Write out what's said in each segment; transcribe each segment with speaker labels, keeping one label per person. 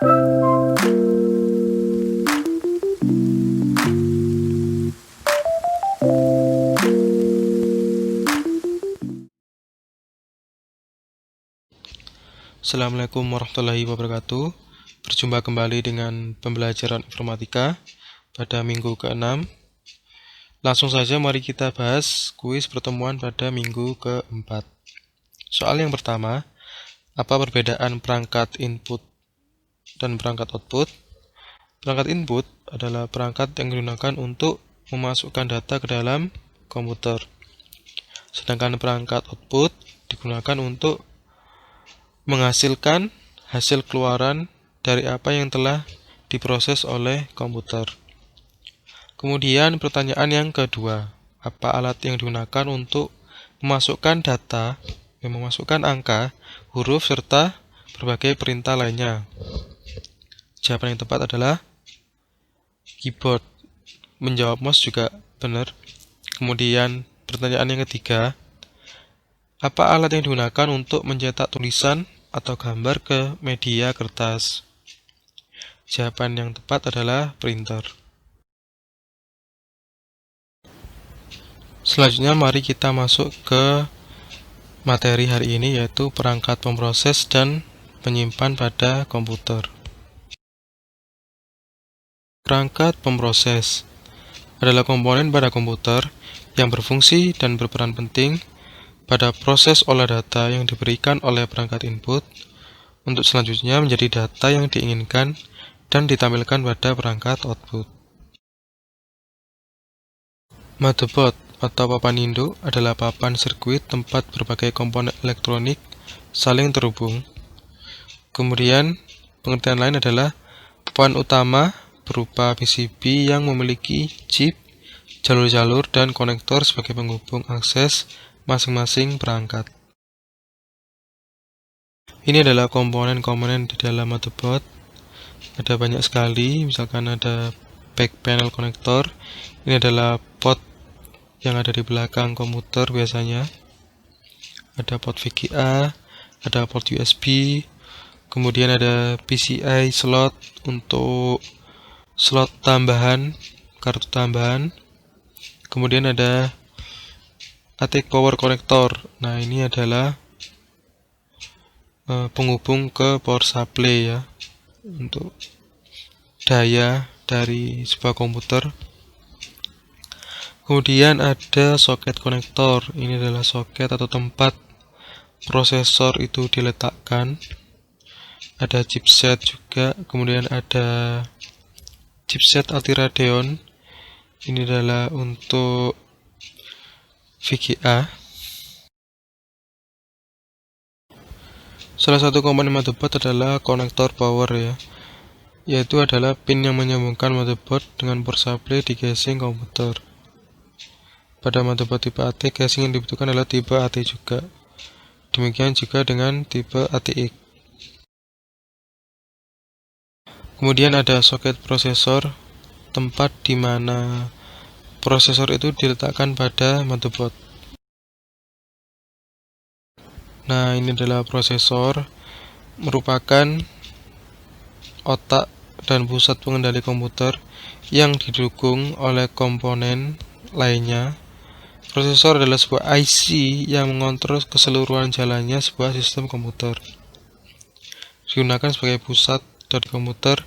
Speaker 1: Assalamualaikum warahmatullahi wabarakatuh. Berjumpa kembali dengan pembelajaran informatika pada minggu ke-6. Langsung saja mari kita bahas kuis pertemuan pada minggu ke-4. Soal yang pertama, apa perbedaan perangkat input dan perangkat output? Perangkat input adalah perangkat yang digunakan untuk memasukkan data ke dalam komputer. Sedangkan perangkat output digunakan untuk menghasilkan hasil keluaran dari apa yang telah diproses oleh komputer. Kemudian pertanyaan yang kedua, apa alat yang digunakan untuk memasukkan data, memasukkan angka, huruf, serta berbagai perintah lainnya? Jawaban yang tepat adalah keyboard. Menjawab mouse juga benar. Kemudian pertanyaan yang ketiga, apa alat yang digunakan untuk mencetak tulisan atau gambar ke media kertas? Jawaban yang tepat adalah printer. Selanjutnya mari kita masuk ke materi hari ini, yaitu perangkat pemroses dan penyimpan pada komputer. Perangkat pemroses adalah komponen pada komputer yang berfungsi dan berperan penting pada proses olah data yang diberikan oleh perangkat input untuk selanjutnya menjadi data yang diinginkan dan ditampilkan pada perangkat output. Motherboard atau papan induk adalah papan sirkuit tempat berbagai komponen elektronik saling terhubung. Kemudian, pengertian lain adalah papan utama berupa PCB yang memiliki chip, jalur-jalur, dan konektor sebagai penghubung akses masing-masing perangkat. Ini adalah komponen-komponen di dalam motherboard. Ada banyak sekali, misalkan ada back panel konektor. Ini adalah port yang ada di belakang komputer biasanya. Ada port VGA, ada port USB, kemudian ada PCI slot untuk slot tambahan, kartu tambahan. Kemudian ada ATX power connector. Nah, ini adalah penghubung ke power supply ya, untuk daya dari sebuah komputer. Kemudian ada soket konektor. Ini adalah soket atau tempat prosesor itu diletakkan. Ada chipset juga. Kemudian ada chipset anti-radeon. Ini adalah untuk VGA. Salah satu komponen motherboard adalah konektor power ya, yaitu adalah pin yang menyambungkan motherboard dengan power supply di casing komputer. Pada motherboard tipe AT, casing yang dibutuhkan adalah tipe AT juga. Demikian juga dengan tipe ATX. Kemudian ada soket prosesor, tempat di mana prosesor itu diletakkan pada motherboard. Nah, ini adalah prosesor, merupakan otak dan pusat pengendali komputer yang didukung oleh komponen lainnya. Prosesor adalah sebuah IC yang mengontrol keseluruhan jalannya sebuah sistem komputer. Digunakan sebagai pusat dari komputer,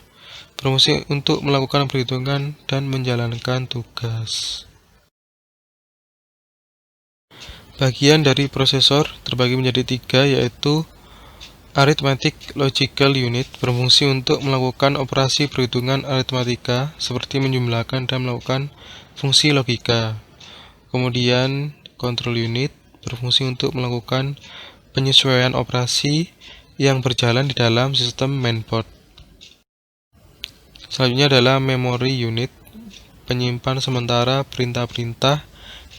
Speaker 1: berfungsi untuk melakukan perhitungan dan menjalankan tugas. Bagian dari prosesor terbagi menjadi 3, yaitu Arithmetic Logical Unit, berfungsi untuk melakukan operasi perhitungan aritmatika seperti menjumlahkan dan melakukan fungsi logika. Kemudian Control Unit, berfungsi untuk melakukan penyesuaian operasi yang berjalan di dalam sistem mainboard. Selanjutnya adalah Memory Unit, penyimpan sementara perintah-perintah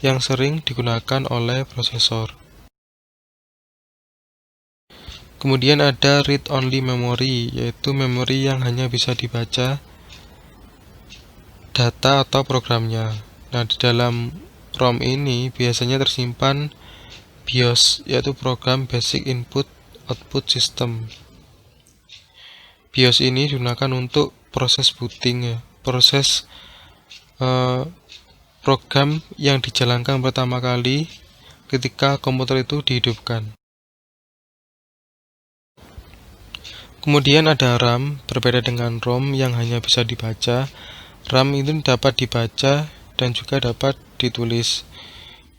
Speaker 1: yang sering digunakan oleh prosesor. Kemudian ada Read-Only Memory, yaitu memori yang hanya bisa dibaca data atau programnya. Nah, di dalam ROM ini biasanya tersimpan BIOS, yaitu program Basic Input Output System. BIOS ini digunakan untuk proses booting ya, proses program yang dijalankan pertama kali ketika komputer itu dihidupkan. Kemudian ada RAM, berbeda dengan ROM yang hanya bisa dibaca. RAM itu dapat dibaca dan juga dapat ditulis.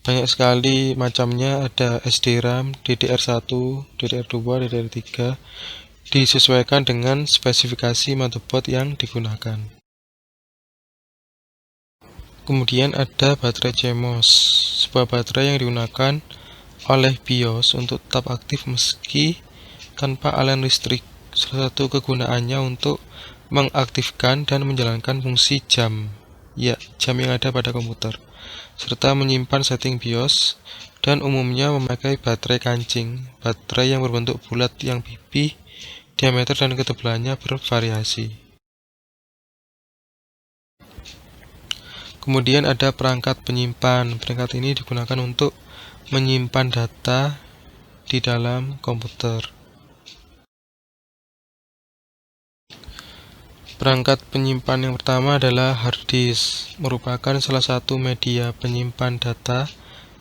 Speaker 1: Banyak sekali macamnya, ada SDRAM, DDR1, DDR2, DDR3, disesuaikan dengan spesifikasi motherboard yang digunakan. Kemudian ada baterai CMOS, sebuah baterai yang digunakan oleh BIOS untuk tetap aktif meski tanpa aliran listrik. Salah satu kegunaannya untuk mengaktifkan dan menjalankan fungsi jam, ya, jam yang ada pada komputer, serta menyimpan setting BIOS, dan umumnya memakai baterai kancing, baterai yang berbentuk bulat yang pipih, diameter dan ketebalannya bervariasi. Kemudian ada perangkat penyimpan. Perangkat ini digunakan untuk menyimpan data di dalam komputer. Perangkat penyimpan yang pertama adalah hard disk, merupakan salah satu media penyimpan data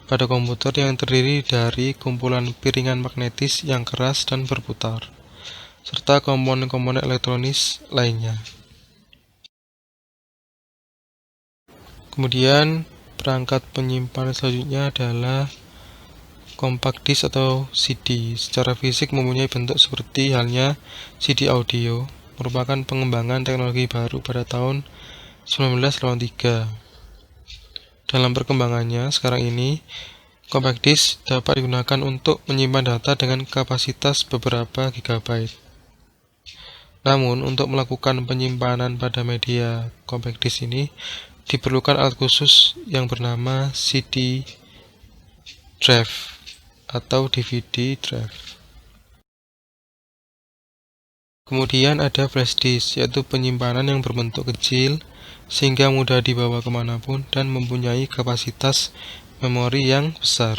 Speaker 1: pada komputer yang terdiri dari kumpulan piringan magnetis yang keras dan berputar, serta komponen-komponen elektronis lainnya. Kemudian perangkat penyimpan selanjutnya adalah compact disk atau CD. Secara fisik mempunyai bentuk seperti halnya CD audio, merupakan pengembangan teknologi baru pada tahun 1983. Dalam perkembangannya sekarang ini, compact disk dapat digunakan untuk menyimpan data dengan kapasitas beberapa gigabyte. Namun, untuk melakukan penyimpanan pada media compact disk ini, diperlukan alat khusus yang bernama CD drive atau DVD drive. Kemudian ada flash disk, yaitu penyimpanan yang berbentuk kecil sehingga mudah dibawa kemanapun dan mempunyai kapasitas memori yang besar.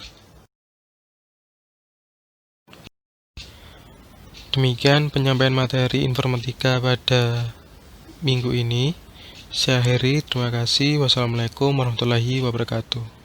Speaker 1: Demikian penyampaian materi informatika pada minggu ini. Saya akhiri, terima kasih. Wassalamualaikum warahmatullahi wabarakatuh.